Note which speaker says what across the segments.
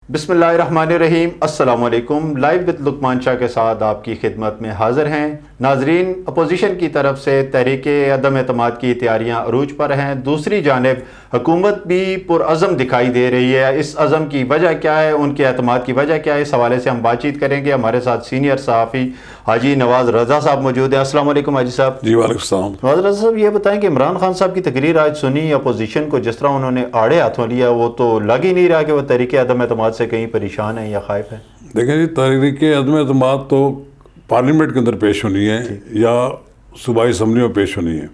Speaker 1: बिस्मिल्लाहिर्रहमानिर्रहीम, अस्सलाम वालेकुम। लाइव विद लुकमान शाह के साथ आपकी खिदमत में हाजिर हैं। नाजरीन, अपोजिशन की तरफ से तहरीक अदम एतमाद की तैयारियां अरूज पर हैं। दूसरी जानिब हुकूमत भी पुरअज़म दिखाई दे रही है। इस अज़म की वजह क्या है, उनके एतमाद की वजह क्या है, इस हवाले से हम बातचीत करेंगे। हमारे साथ सीनियर सहाफ़ी हाजी नवाज़ रज़ा साहब मौजूद है। अस्सलाम वालेकुम हाजी साहब।
Speaker 2: जी वालेकुम सलाम।
Speaker 1: नवाज़ रज़ा साहब, ये बताएं कि इमरान खान साहब की तकरीर आज सुनी, अपोजिशन को जिस तरह उन्होंने आड़े हाथों लिया, वो तो लग ही नहीं रहा कि वह तहरीक अदम एतमाद से कहीं परेशान है या खाइफ है।
Speaker 2: देखें जी, तहरीक अदम एतमाद तो पार्लियामेंट के अंदर पेश होनी है या सूबाई असम्बली में पेश होनी है।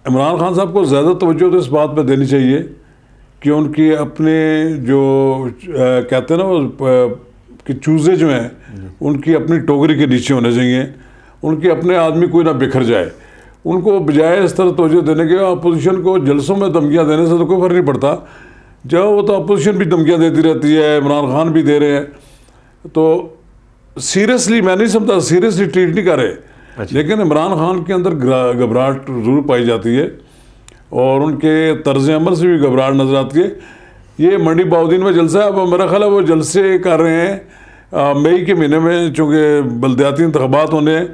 Speaker 2: इमरान खान साहब को ज़्यादा तवज्जो तो इस बात पर देनी चाहिए कि उनकी अपने जो कहते हैं ना वो कि चूज़े जो हैं उनकी अपनी टोकरी के नीचे होने चाहिए। उनके अपने आदमी कोई ना बिखर जाए। उनको बजाय इस तरह तवज्जो देने के अपोजिशन को जलसों में धमकियाँ देने से तो कोई फ़र्क नहीं पड़ता। जब वो तो अपोजिशन भी धमकियाँ देती रहती है, इमरान खान भी दे रहे हैं, तो सीरियसली मैं नहीं समझता, सीरियसली ट्रीट नहीं कर रहे। लेकिन इमरान खान के अंदर घबराहट ज़रूर पाई जाती है और उनके तर्ज़ अमल से भी घबराहट नज़र आती है। ये मंडी बाउद्दीन में जलसा है, अब मेरा ख्याल है वो जलसे कर रहे हैं मई के महीने में, चूँकि बल्दियाती इंतख़ाबात होने हैं।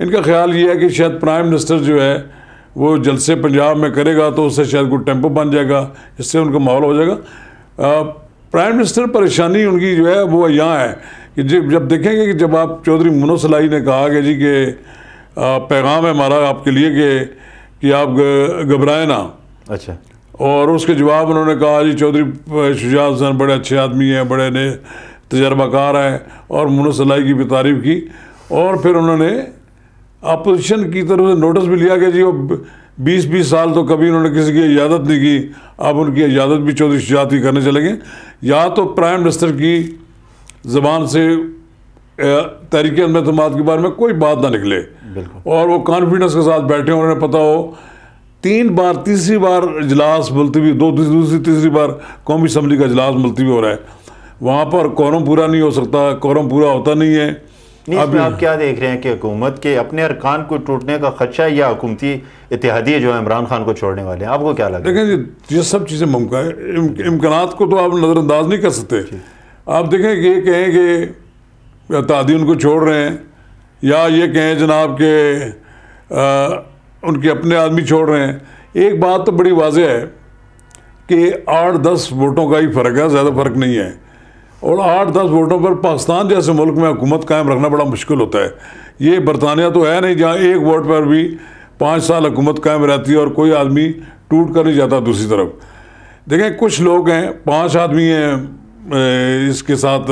Speaker 2: इनका ख्याल ये है कि शायद प्राइम मिनिस्टर जो है वो जलसे पंजाब में करेगा तो उससे शायद कोई टेम्पो बन जाएगा, इससे उनका माहौल हो जाएगा। प्राइम मिनिस्टर परेशानी उनकी जो है वो यहाँ है कि जब देखेंगे कि जब आप चौधरी मुनव्वर सलाई ने कहा कि जी कि पैगाम है हमारा आपके लिए कि आप घबराएं ना। अच्छा। और उसके जवाब उन्होंने कहा जी चौधरी शुजात हसन बड़े अच्छे आदमी हैं, बड़े ने तजर्बाकार हैं, और मुनव्वर सलाई की भी तारीफ़ की। और फिर उन्होंने अपोजिशन की तरफ से नोटिस भी लिया कि जी वो 20-20 साल तो कभी उन्होंने किसी की इजाज़त नहीं की, अब उनकी इजाज़त भी चौधरी शुजात ही करने चले गए। या तो प्राइम मिनिस्टर की ज़बान से तहरीक अदम एतमाद के बारे में कोई बात ना निकले और वो कॉन्फिडेंस के साथ बैठे, उन्हें पता हो 3 बार तीसरी बार इजलास मुलतवी, दूसरी तीसरी बार कौमी असम्बली का इजलास मुलतवी हो रहा है। वहाँ पर कोरम पूरा नहीं हो सकता, कोरम पूरा होता नहीं है।
Speaker 1: अब आप क्या देख रहे हैं कि हुकूमत के अपने अरकान को टूटने का खदशा या हुकूमती इत्तेहादिये जो है इमरान खान को छोड़ने वाले हैं, आपको क्या लगता है?
Speaker 2: देखें, ये सब चीज़ें मुमकिन है, इम्कानात को तो आप नज़रअंदाज नहीं कर सकते। आप देखें कि ये कहें कि इत्तेहादी उनको छोड़ रहे हैं, या ये कहें जनाब के उनके अपने आदमी छोड़ रहे हैं। एक बात तो बड़ी वाज़ेह है कि 8-10 वोटों का ही फ़र्क है, ज़्यादा फ़र्क नहीं है। और 8-10 वोटों पर पाकिस्तान जैसे मुल्क में हुकूमत कायम रखना बड़ा मुश्किल होता है। ये बरतानिया तो है नहीं जहाँ एक वोट पर भी 5 साल हुकूमत कायम रहती है और कोई आदमी टूट कर नहीं जाता दूसरी तरफ। देखें, कुछ लोग हैं, 5 आदमी हैं इसके साथ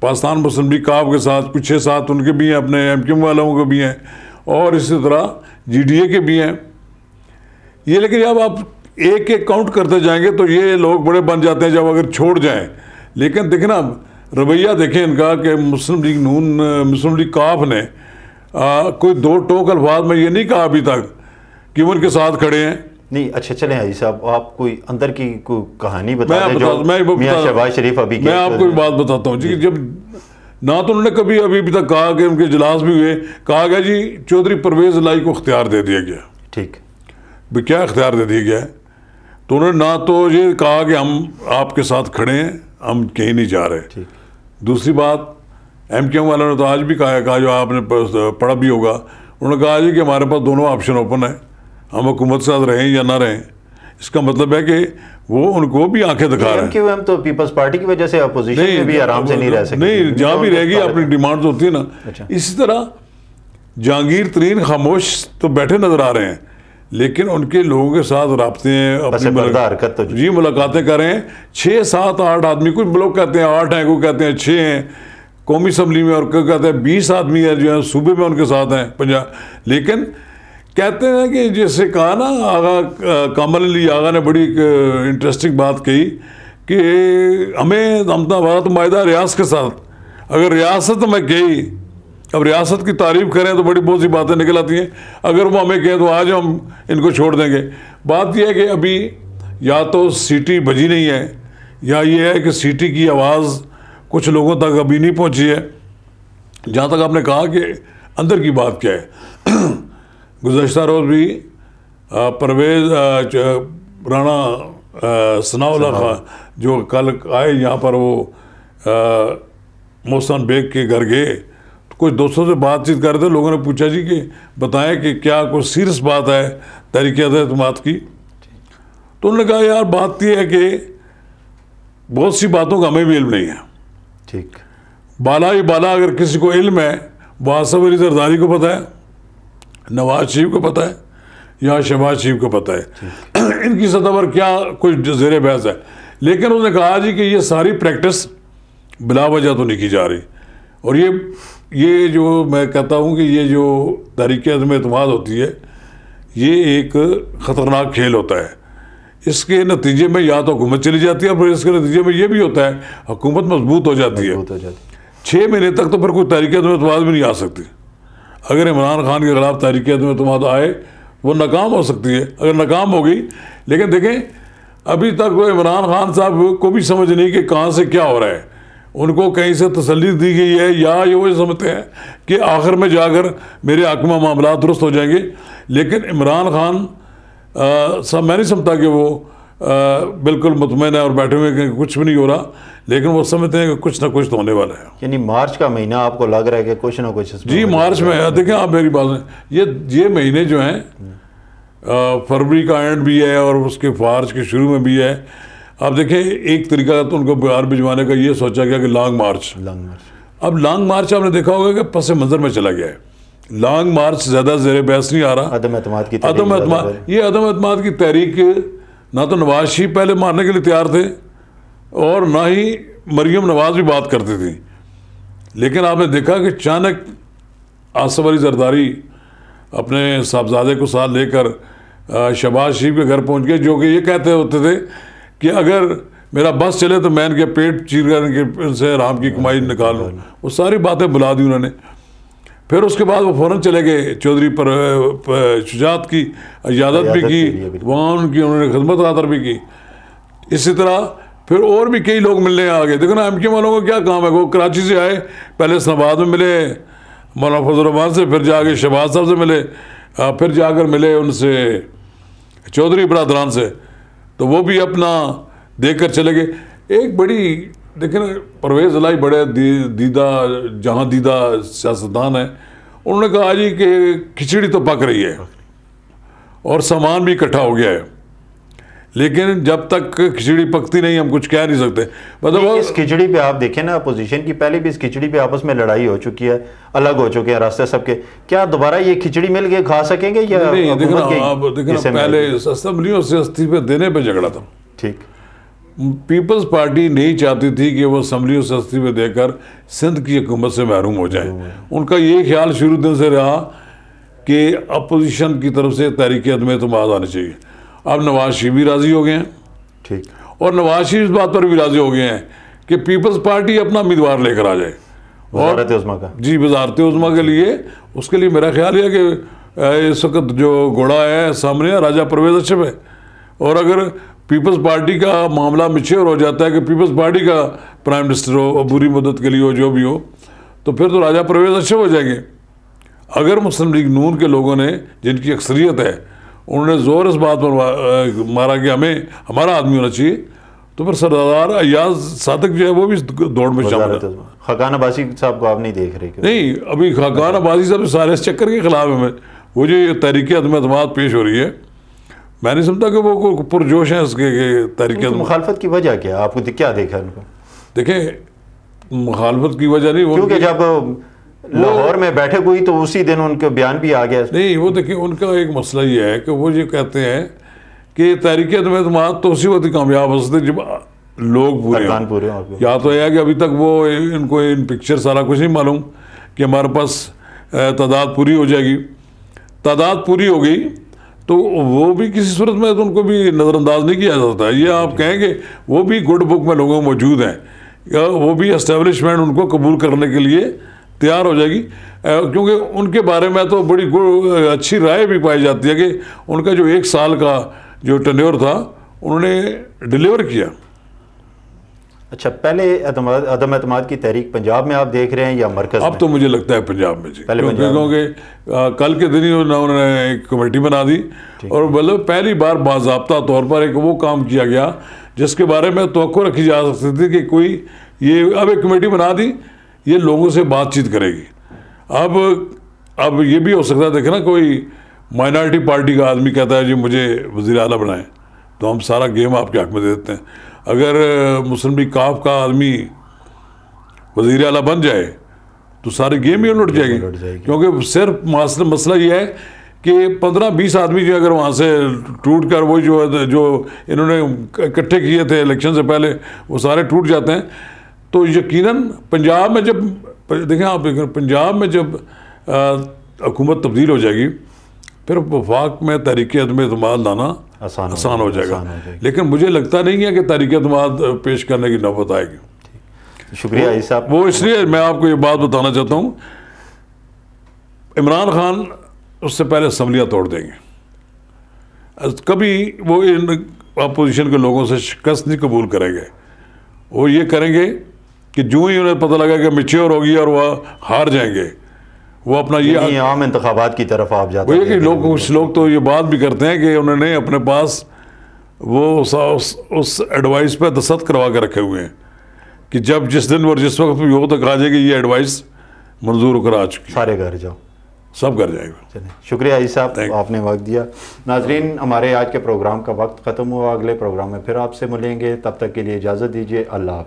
Speaker 2: पाकिस्तान मुस्लिम लीग काफ के साथ, कुछ 6-7 उनके भी हैं, अपने MQM वालों के भी हैं, और इसी तरह GDA के भी हैं ये। लेकिन जब आप एक एक काउंट करते जाएंगे तो ये लोग बड़े बन जाते हैं जब अगर छोड़ जाएं। लेकिन देखें ना, रवैया देखें इनका कि मुस्लिम लीग नून, मुस्लिम लीग काफ ने कोई 2 टोक अल्फाज में ये नहीं कहा अभी तक कि वो उनके साथ खड़े हैं।
Speaker 1: नहीं, अच्छा चलें हाजी साहब, आप कोई अंदर की कोई कहानी
Speaker 2: मैं
Speaker 1: शहबाज शरीफ अभी
Speaker 2: मैं आपको एक बात बताता हूँ जी। जब ना तो उन्होंने कभी अभी तक कहा कि उनके इजलास भी हुए, कहा गया जी चौधरी परवेज़ इलाही को इख्तियार दे दिया गया। ठीक भाई, क्या इख्तियार दे दिया गया है? तो उन्होंने ना तो ये कहा कि हम आपके साथ खड़े हैं, हम कहीं नहीं जा रहे। दूसरी बात, MQM वालों ने तो आज भी कहा जो आपने पढ़ा भी होगा, उन्होंने कहा जी कि हमारे पास दोनों ऑप्शन ओपन है, हम हुकूमत के साथ रहें या ना रहें। इसका मतलब है कि वो उनको भी आंखें दिखा रहे हैं।
Speaker 1: MQM तो पीपल्स पार्टी की वजह से अपोजिशन में भी आराम से नहीं रह सकती।
Speaker 2: नहीं, जहाँ भी रहेगी अपनी डिमांड होती है ना। इसी तरह जहांगीर तरीन खामोश तो बैठे नजर आ रहे हैं, लेकिन उनके लोगों के साथ राब्ते हैं, अपनी जी मुलाकातें कर रहे हैं। 6-7-8 आदमी, कुछ लोग कहते हैं 8 हैं, कोई कहते हैं 6 हैं कौमी असम्बली में, और कोई कहते हैं 20 आदमी है जो है सूबे में उनके साथ हैं पंजाब। लेकिन कहते हैं कि जैसे कहा ना आगा कामल अली आगा ने बड़ी इंटरेस्टिंग बात कही कि हमारा तो मायदा रियासत के साथ, अगर रियासत में गई, अब रियासत की तारीफ़ करें तो बड़ी बहुत सी बातें निकल आती हैं, अगर वो हमें कहें तो आज हम इनको छोड़ देंगे। बात यह है कि अभी या तो सीटी बजी नहीं है, या ये है कि सीटी की आवाज़ कुछ लोगों तक अभी नहीं पहुंची है। जहाँ तक आपने कहा कि अंदर की बात क्या है, गुज़श्ता रोज़ भी परवेज़ राणा सनाउल्लाह खान जो कल आए यहाँ पर, वो मोहसन बेग के घर गए तो कुछ दोस्तों से बातचीत कर रहे थे, लोगों ने पूछा जी कि बताएं कि क्या कोई सीरियस बात है तहरीक एतमाद की। तो उन्होंने कहा यार बात यह है कि बहुत सी बातों का हमें भी इल्म नहीं है।
Speaker 1: ठीक,
Speaker 2: बाला ही बाला अगर किसी को इल्म है, वो आसिफ अली जरदारी को पता है, नवाज शरीफ को पता है या शहबाज शरीफ को पता है। इनकी सतह पर क्या कुछ ज़ेर बहस है। लेकिन उसने कहा जी कि ये सारी प्रैक्टिस बिला वजह तो नहीं की जा रही, और ये जो मैं कहता हूँ कि ये जो तहरीक एतमाद होती है, ये एक ख़तरनाक खेल होता है। इसके नतीजे में या तो हुकूमत चली जाती है, फिर इसके नतीजे में ये भी होता है हुकूमत मजबूत हो जाती है। 6 महीने तक तो फिर कोई तहरीक एतमाद भी नहीं आ सकती। अगर इमरान खान के खिलाफ तहरीक एतमाद आए वो नाकाम हो सकती है, अगर नाकाम हो गई। लेकिन देखें अभी तक वो इमरान खान साहब को भी समझ नहीं कि कहाँ से क्या हो रहा है। उनको कहीं से तसल्ली दी गई है या ये वो समझते हैं कि आखिर में जाकर मेरे हक़ में मामला दुरुस्त हो जाएंगे। लेकिन इमरान खान साहब मैं नहीं समझता कि वो बिल्कुल मुतमईन है और बैठे हुए कि कुछ भी नहीं हो रहा, लेकिन वो समझते हैं कि कुछ ना कुछ तो होने वाला है।
Speaker 1: यानी मार्च का महीना आपको लग रहा है कि कुछ ना कुछ
Speaker 2: जी मार्च में है। देखें आप मेरी बात में, ये महीने जो हैं फरवरी का एंड भी है और उसके मार्च के शुरू में भी है। आप देखें एक तरीका तो उनको बिहार भिजवाने का ये सोचा गया कि लॉन्ग मार्च। अब लॉन्ग मार्च आपने देखा होगा कि पस मंजर में चला गया है। लॉन्ग मार्च ज़्यादा ज़ेर बहस नहीं आ रहा।
Speaker 1: अदम एतमाद की
Speaker 2: अदम एतमाद की तहरीक ना तो नवाज शरीफ पहले मारने के लिए तैयार थे और ना ही मरियम नवाज भी बात करती थी। लेकिन आपने देखा कि अचानक आसिफ अली जरदारी अपने साहबजादे को साथ लेकर शहबाज शरीफ के घर पहुंच गए, जो कि ये कहते होते थे कि अगर मेरा बस चले तो मैं इनके पेट चीर कर इनसे आराम की कमाई निकाल लूँ। वो सारी बातें बुला दी उन्होंने। फिर उसके बाद वो फ़ौरन चले गए, चौधरी पर शुजात की इजाज़त भी की, वहाँ उनकी उन्होंने खिदमत खातर भी की। इसी तरह फिर और भी कई लोग मिलने आ गए। देखो ना एमके वालों को क्या काम है, वो कराची से आए, पहले इस्लामाबाद में मिले मौलाना फजल रहमान से, फिर जाके शहबाज साहब से मिले, फिर जाकर मिले उनसे चौधरी बरादरान से, तो वो भी अपना देख कर चले गए। एक बड़ी देखें ना, परवेज़ इलाही बड़े जहाँ दीदा सियासतदान है, उन्होंने कहा जी कि खिचड़ी तो पक रही है और सामान भी इकट्ठा हो गया है, लेकिन जब तक खिचड़ी पकती नहीं हम कुछ कह नहीं सकते। मतलब
Speaker 1: इस खिचड़ी पे आप देखें ना, अपोजिशन की पहले भी इस खिचड़ी पे आपस में लड़ाई हो चुकी है, अलग हो चुके हैं रास्ते सबके। क्या दोबारा ये खिचड़ी मिल के खा सकेंगे या
Speaker 2: नहीं? देखना पहले असेंबलियों से इस्तीफे देने पे झगड़ा था।
Speaker 1: ठीक,
Speaker 2: पीपल्स पार्टी नहीं चाहती थी कि वो असम्बलियों से इस्तीफे देकर सिंध की हुकूमत से महरूम हो जाए। उनका ये ख्याल शुरू दिन से रहा कि अपोजिशन की तरफ से तहरीक एतमाद आनी चाहिए। अब नवाज शरीफ भी राज़ी हो गए हैं,
Speaker 1: ठीक,
Speaker 2: और नवाज शरीफ इस बात पर भी राज़ी हो गए हैं कि पीपल्स पार्टी अपना उम्मीदवार लेकर आ जाए
Speaker 1: वज़ारत उज़्मा का।
Speaker 2: जी, वज़ारत उज़्मा के लिए। उसके लिए मेरा ख्याल है कि इस वक्त जो घोड़ा है सामने राजा परवेज़ अशरफ है, और अगर पीपल्स पार्टी का मामला मिच्योर हो जाता है कि पीपल्स पार्टी का प्राइम मिनिस्टर हो और बुरी मदद के लिए हो जो भी हो, तो फिर तो राजा परवेज़ अशरफ हो जाएंगे। अगर मुस्लिम लीग नून के लोगों ने, जिनकी अक्सरियत है, उन्होंने ज़ोर इस बात पर मारा कि हमें हमारा आदमी होना चाहिए, तो फिर सरदार अयाज सादिक जो है वो भी दौड़ में शामिल है।
Speaker 1: खाकान अब्बासी साहब को आप नहीं देख रहे?
Speaker 2: नहीं, अभी खाकान अब्बासी साहब सारे इस चक्कर के खिलाफ है। वो जो ये तहरीक एतमाद पेश हो रही है, मैं नहीं समझता कि वो पुरजोश हैं इसके तहरीक।
Speaker 1: मुखालफत की वजह क्या, आपको क्या देखा उनको?
Speaker 2: देखें मुखालफत की वजह नहीं,
Speaker 1: क्योंकि जब लाहौर में बैठे हुई तो उसी दिन उनके बयान भी आ गया। नहीं,
Speaker 2: वो देखिए उनका एक मसला ये है कि वो ये कहते हैं कि तहरीक एतमाद तो उसी वक्त कामयाब हो सकते जब लोग पूरे हों। या तो यह है कि अभी तक वो इनको इन पिक्चर सारा कुछ नहीं मालूम कि हमारे पास तादाद पूरी हो जाएगी। तादाद पूरी हो गई तो वो भी किसी सूरत में तो उनको भी नज़रअंदाज नहीं किया जाता। ये आप कहेंगे वो भी गुड बुक में लोगों में मौजूद हैं, वो भी एस्टेब्लिशमेंट उनको कबूल करने के लिए तैयार हो जाएगी, क्योंकि उनके बारे में तो बड़ी अच्छी राय भी पाई जाती है कि उनका जो 1 साल का जो टेन्योर था उन्होंने डिलीवर किया।
Speaker 1: अच्छा, पहले अदम एतमाद की तहरीक पंजाब में आप देख रहे हैं या मरकज़ में?
Speaker 2: अब तो मुझे लगता है पंजाब में जी,
Speaker 1: क्योंकि
Speaker 2: कल के दिन ही उन्होंने एक कमेटी बना दी और मतलब पहली बार बाज़ाब्ता तौर पर एक वो काम किया गया जिसके बारे में तवक्को रखी जा सकती थी कि कोई ये अब एक कमेटी बना दी, ये लोगों से बातचीत करेगी। अब ये भी हो सकता है, देखे ना, कोई माइनॉरिटी पार्टी का आदमी कहता है जी मुझे वज़ीर आला बनाएं, तो हम सारा गेम आपके हक में दे देते हैं। अगर मुस्लिम लीग काफ का आदमी वज़ीर आला बन जाए तो सारी गेम ही उलट जाएगी, क्योंकि सिर्फ मसला ये है कि 15-20 आदमी जो अगर वहाँ से टूट कर वो जो इन्होंने इकट्ठे किए थे इलेक्शन से पहले वो सारे टूट जाते हैं, तो यकीनन पंजाब में जब देखें आप, पंजाब में जब हुकूमत तब्दील हो जाएगी फिर वफाक में तहरीक अदम एतमाद लाना आसान हो जाएगा। लेकिन मुझे लगता नहीं है कि तहरीक एतमाद पेश करने की नौबत आएगी।
Speaker 1: शुक्रिया साहब।
Speaker 2: वो इसलिए मैं आपको ये बात बताना चाहता हूँ, इमरान खान उससे पहले असम्बलियाँ तोड़ देंगे, कभी वो इन अपोजिशन के लोगों से शिकस्त नहीं कबूल करेंगे। वो ये करेंगे कि जो ही उन्हें पता लगा कि मैच्योर होगी और वह हार जाएंगे, वो अपना ये
Speaker 1: आम इंतखाबात की तरफ आप जाते
Speaker 2: हैं कि कुछ लोग तो ये बात भी करते हैं कि उन्होंने अपने पास वो उस एडवाइस पर दस्तखत करवा के रखे हुए हैं कि जब जिस दिन और जिस वक्त भी हो तक आ जाएगी ये एडवाइस मंजूर होकर आ चुकी,
Speaker 1: सारे घर जाओ,
Speaker 2: सब कर जाएगा।
Speaker 1: चलिए, शुक्रिया आई साहब, आपने वक्त दिया। नाजरीन, हमारे आज के प्रोग्राम का वक्त ख़त्म हुआ, अगले प्रोग्राम में फिर आपसे मिलेंगे, तब तक के लिए इजाज़त दीजिए। अल्लाह।